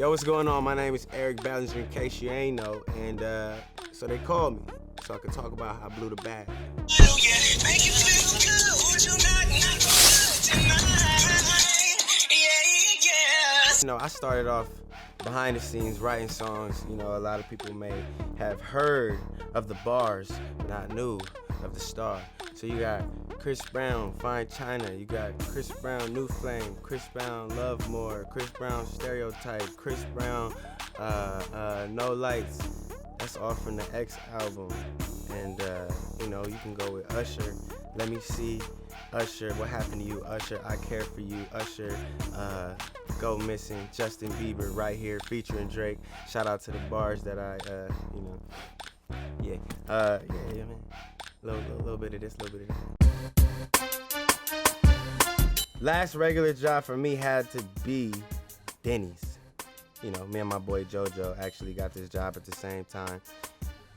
Yo, what's going on? My name is Eric Bellinger, in case you ain't know, and so they called me so I could talk about how I blew the bag. You know, I started off behind the scenes writing songs. You know, a lot of people may have heard of the bars, but not knew of the star. So you got Chris Brown, Fine China. You got Chris Brown, New Flame. Chris Brown, Love More. Chris Brown, Stereotype. Chris Brown, No Lights. That's all from the X album. And you know, you can go with Usher, Let Me See. Usher, What Happened to You? Usher, I Care For You. Usher, Go Missing. Justin Bieber, Right Here, featuring Drake. Shout out to the bars that I, you know, yeah, man. Little bit of this, little bit of that. Last regular job for me had to be Denny's. You know, me and my boy JoJo actually got this job at the same time.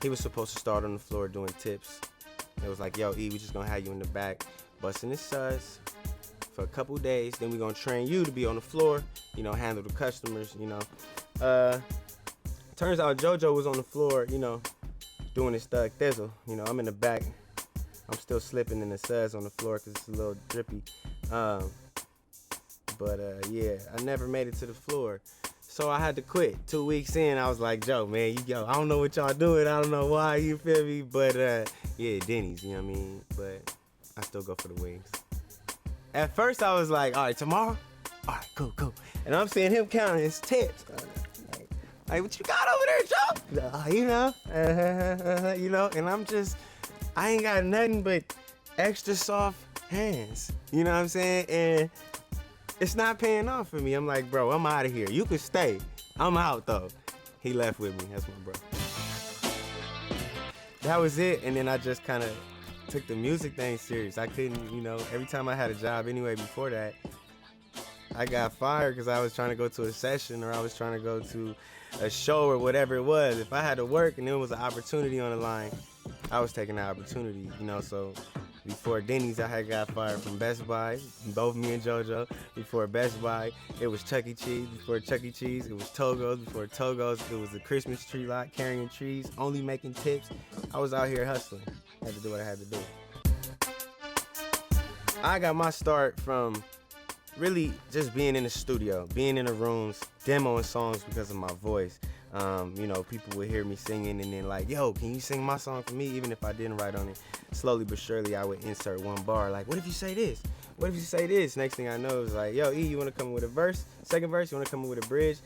He was supposed to start on the floor doing tips. It was like, yo, E, we just gonna have you in the back busting the suds for a couple days. Then we gonna train you to be on the floor, you know, handle the customers, you know. Turns out JoJo was on the floor, you know, doing his thug thizzle. You know, I'm in the back. I'm still slipping in the suds on the floor because it's a little drippy. Yeah, I never made it to the floor. So I had to quit. 2 weeks in, I was like, Joe, man, I don't know what y'all doing. I don't know why, you feel me? But yeah, Denny's, you know what I mean? But I still go for the wings. At first, I was like, all right, tomorrow? All right, cool. And I'm seeing him counting his tips. Like, what you got over there, Joe? You know, and I ain't got nothing but extra soft hands. You know what I'm saying? And it's not paying off for me. I'm like, bro, I'm out of here. You can stay. I'm out, though. He left with me. That's my bro. That was it. And then I just kind of took the music thing serious. I couldn't, you know, every time I had a job anyway before that, I got fired because I was trying to go to a session or I was trying to go to a show or whatever it was. If I had to work and there was an opportunity on the line, I was taking that opportunity, you know. So before Denny's, I had got fired from Best Buy, both me and JoJo. Before Best Buy, it was Chuck E. Cheese. Before Chuck E. Cheese, it was Togo's. Before Togo's, it was the Christmas tree lot, carrying trees, only making tips. I was out here hustling. I had to do what I had to do. I got my start from really just being in the studio, being in the rooms, demoing songs because of my voice. You know, people would hear me singing and then like, yo, can you sing my song for me? Even if I didn't write on it. Slowly but surely, I would insert one bar. Like, what if you say this? What if you say this? Next thing I know is like, yo, E, you want to come with a verse? Second verse, you want to come with a bridge?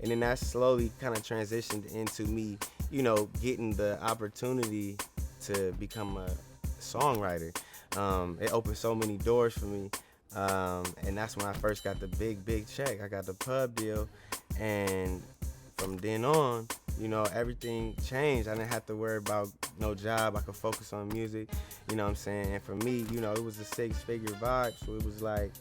And then that slowly kind of transitioned into me, you know, getting the opportunity to become a songwriter. It opened so many doors for me. And that's when I first got the big check. I got the pub deal, and from then on, you know, everything changed. I didn't have to worry about no job. I could focus on music, you know what I'm saying? And for me, you know, it was a 6-figure vibe, so it was like,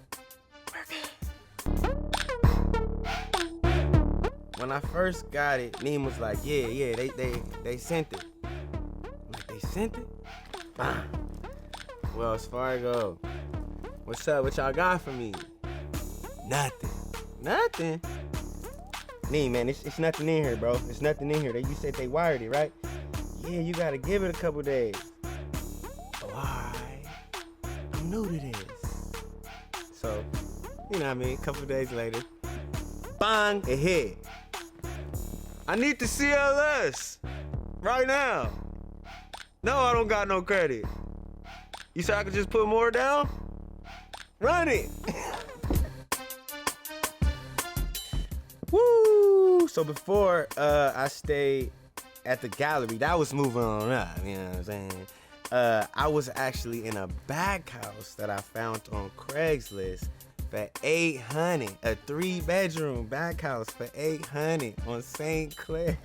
when I first got it, Neem was like, yeah, they sent it. I'm like, they sent it? Well, as far as I go, what's up? What y'all got for me? Nothing? Nee, man, it's nothing in here, bro. It's nothing in here. You said they wired it, right? Yeah, you gotta give it a couple days. Why? I'm new to this. So, you know what I mean? A couple days later, bang, it hit. I need the CLS right now. No, I don't got no credit. You said I could just put more down? Run it. Woo! So before I stayed at the gallery, that was moving on up, you know what I'm saying? I was actually in a back house that I found on Craigslist for $800, a 3-bedroom back house for $800 on St. Clair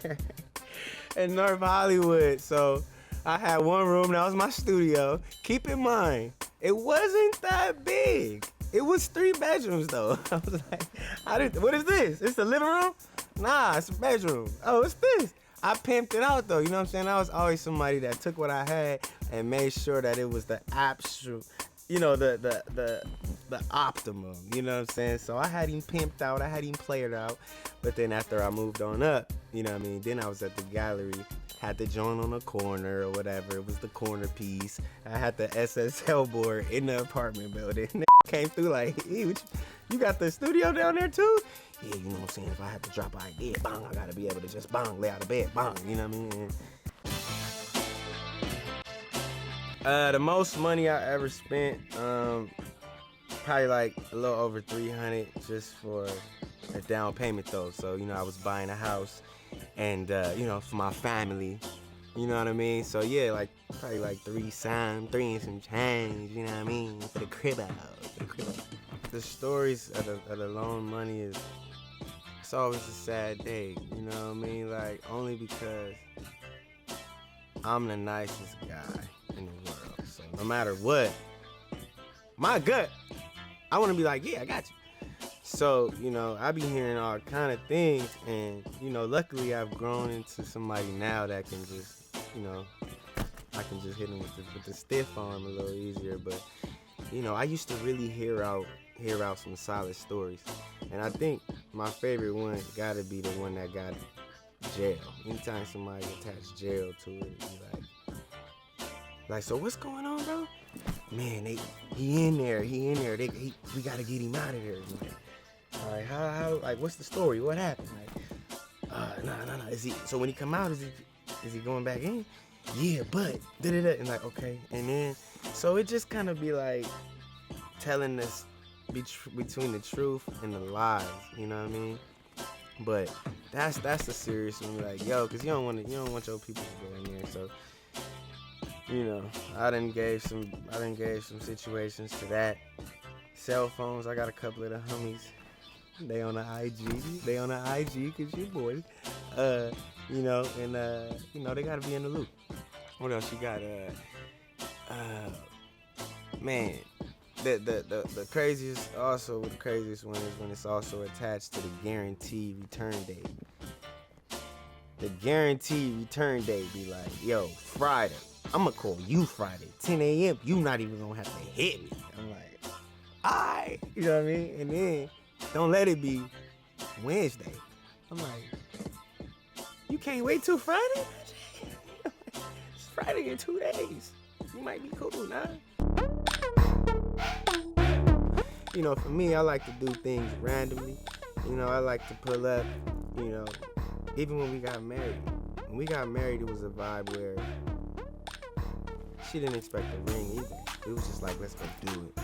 in North Hollywood. So I had one room, that was my studio. Keep in mind, it wasn't that big. It was 3 bedrooms though. I was like, what is this? It's the living room? Nah, it's a bedroom. Oh, it's this. I pimped it out though, you know what I'm saying? I was always somebody that took what I had and made sure that it was the absolute, you know, the the optimum, you know what I'm saying? So I had him pimped out, I had him played out, but then after I moved on up, you know what I mean, then I was at the gallery, had the joint on the corner or whatever, it was the corner piece. I had the SSL board in the apartment building. Came through like, hey, you got the studio down there too? Yeah, you know what I'm saying, if I have to drop an idea, bang, I gotta be able to just bang, lay out of bed, bang, you know what I mean? The most money I ever spent, probably like a little over 300 just for a down payment though. So, you know, I was buying a house and, you know, for my family, you know what I mean? So yeah, like probably like three and some change, you know what I mean? For the crib out, The stories of the loan money it's always a sad day, you know what I mean? Like only because I'm the nicest guy in the world. So no matter what, my gut, I want to be like, yeah, I got you. So, you know, I be hearing all kind of things, and, you know, luckily I've grown into somebody now that can just, you know, I can just hit him with the stiff arm a little easier. But, you know, I used to really hear out some solid stories. And I think my favorite one gotta be the one that got jail. Anytime somebody attached jail to it, be like, so what's going on, bro? Man, he in there. We gotta get him out of there. Like, all right, how, like, what's the story? What happened? Like, no. So when he come out, is he going back in? Yeah, but da-da-da. And like, okay. And then, so it just kind of be like telling us between the truth and the lies. You know what I mean? But that's the serious one. Like, yo, cause you don't want your people to go in there. So, you know, I done gave some situations to that. Cell phones, I got a couple of the homies. They on the IG, cause you boy. You know, and you know, they gotta be in the loop. What else you got? Man, the craziest one is when it's also attached to the guaranteed return date. The guaranteed return date be like, yo, Friday. I'm gonna call you Friday, 10 a.m. You not even gonna have to hit me. I'm like, alright, you know what I mean? And then don't let it be Wednesday. I'm like, you can't wait till Friday? It's Friday in 2 days. You might be cool, nah? You know, for me, I like to do things randomly. You know, I like to pull up, you know, even when we got married. When we got married, it was a vibe where she didn't expect a ring either. It was just like, let's go do it.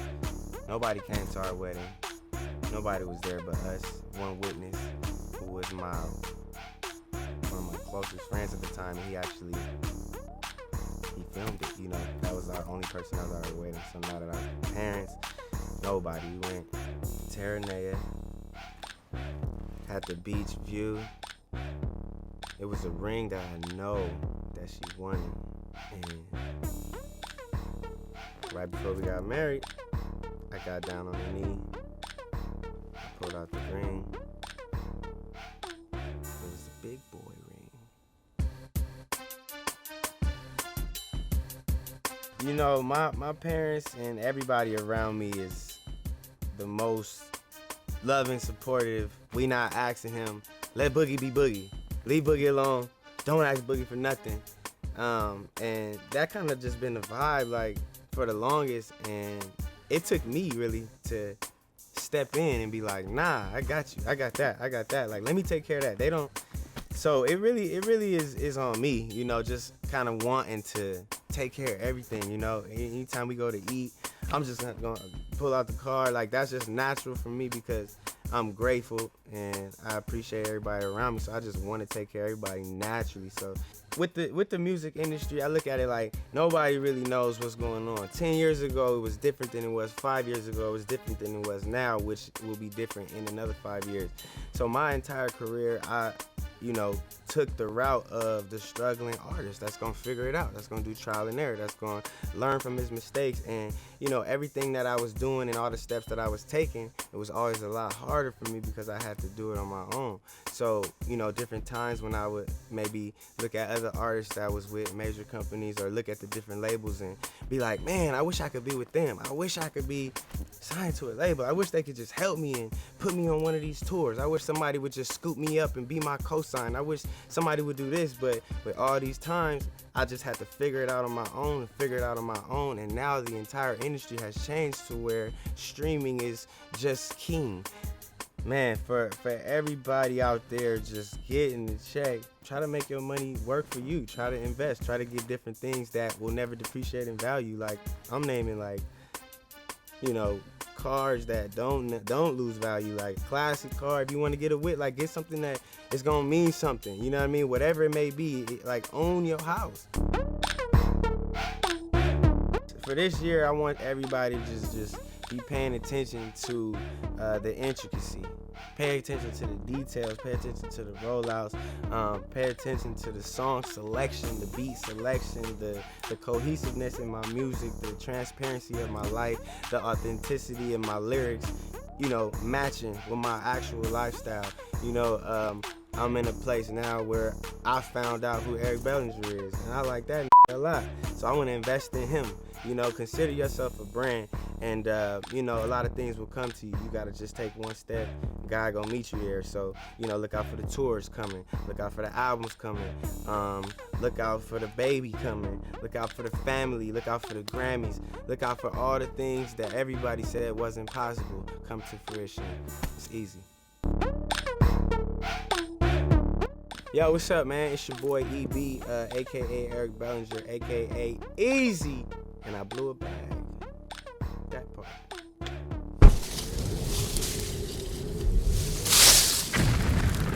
Nobody came to our wedding. Nobody was there but us. One witness, who was one of my closest friends at the time, and he filmed it, you know. That was our only person at our wedding. So not at our parents, nobody. We went to Terranea, had the beach view. It was a ring that I know that she wanted. And right before we got married, I got down on the knee. I pulled out the ring. It was a big boy ring. You know, my parents and everybody around me is the most loving, supportive. We not asking him, let Boogie be Boogie. Leave Boogie alone. Don't ask Boogie for nothing. And that kind of just been the vibe, like, for the longest. And it took me really to step in and be like, nah, I got you. I got that. Like, let me take care of that. They don't. So it really is on me, you know, just kind of wanting to take care of everything, you know. Anytime we go to eat, I'm just gonna pull out the car. Like, that's just natural for me because I'm grateful and I appreciate everybody around me. So I just want to take care of everybody naturally. So with the music industry, I look at it like nobody really knows what's going on. 10 years ago, it was different than it was. 5 years ago, it was different than it was now, which will be different in another 5 years. So my entire career, I, you know, took the route of the struggling artist that's gonna figure it out, that's gonna do trial and error, that's gonna learn from his mistakes. And you know, everything that I was doing and all the steps that I was taking, it was always a lot harder for me because I had to do it on my own. So you know, different times when I would maybe look at other artists that was with major companies or look at the different labels and be like, man, I wish I could be with them, I wish I could be signed to a label, I wish they could just help me and put me on one of these tours, I wish somebody would just scoop me up and be my co-sign, I wish somebody would do this. But with all these times, I just had to figure it out on my own and now the entire industry has changed to where streaming is just king. Man, for everybody out there just getting the check, try to make your money work for you, try to invest, try to get different things that will never depreciate in value. Like I'm naming, like, you know, cars that don't lose value, like classic car. If you want to get a whip, like get something that is gonna mean something, you know what I mean, whatever it may be, like own your house. For this year, I want everybody to just be paying attention to the intricacy, pay attention to the details, pay attention to the rollouts, pay attention to the song selection, the beat selection, the cohesiveness in my music, the transparency of my life, the authenticity of my lyrics, you know, matching with my actual lifestyle. You know, I'm in a place now where I found out who Eric Bellinger is, and I like that a lot. So I want to invest in him. You know, consider yourself a brand, and you know, a lot of things will come to you. You gotta just take one step. God gonna meet you there. So you know, look out for the tours coming. Look out for the albums coming. Look out for the baby coming. Look out for the family. Look out for the Grammys. Look out for all the things that everybody said wasn't possible come to fruition. It's easy. Yo, what's up, man? It's your boy EB, aka Eric Bellinger, aka Easy, and I blew a bag. That part.